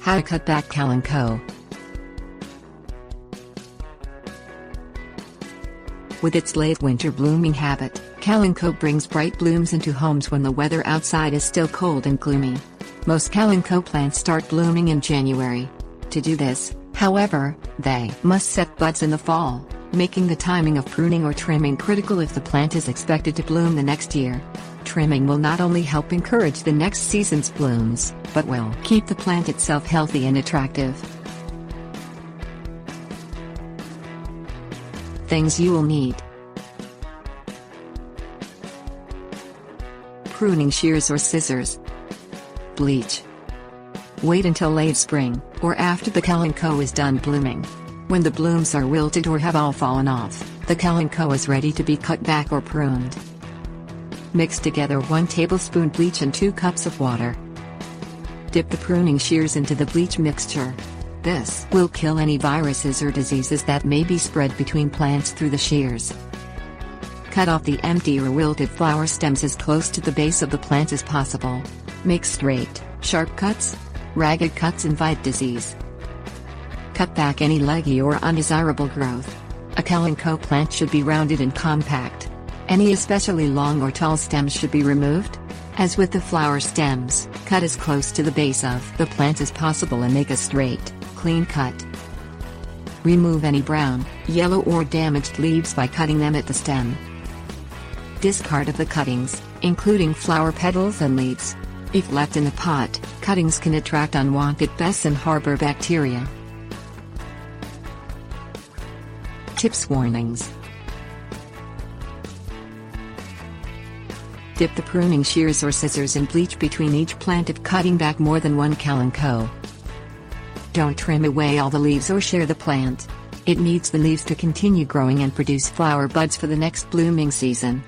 How to cut back Kalanchoe. With its late winter blooming habit, Kalanchoe brings bright blooms into homes when the weather outside is still cold and gloomy. Most Kalanchoe plants start blooming in January. To do this, however, they must set buds in the fall, making the timing of pruning or trimming critical if the plant is expected to bloom the next year. Trimming will not only help encourage the next season's blooms, but will keep the plant itself healthy and attractive. Things you will need: pruning shears or scissors, bleach. Wait until late spring, or after the Kalanchoe is done blooming. When the blooms are wilted or have all fallen off, the Kalanchoe is ready to be cut back or pruned. Mix together 1 tablespoon bleach and 2 cups of water. Dip the pruning shears into the bleach mixture. This will kill any viruses or diseases that may be spread between plants through the shears. Cut off the empty or wilted flower stems as close to the base of the plant as possible. Make straight, sharp cuts. Ragged cuts invite disease. Cut back any leggy or undesirable growth. A Kalanchoe plant should be rounded and compact. Any especially long or tall stems should be removed. As with the flower stems, cut as close to the base of the plant as possible and make a straight, clean cut. Remove any brown, yellow or damaged leaves by cutting them at the stem. Discard of the cuttings, including flower petals and leaves. If left in the pot, cuttings can attract unwanted pests and harbor bacteria. Tips: warnings. Dip the pruning shears or scissors in bleach between each plant if cutting back more than 1 Kalanchoe. Don't trim away all the leaves or shear the plant. It needs the leaves to continue growing and produce flower buds for the next blooming season.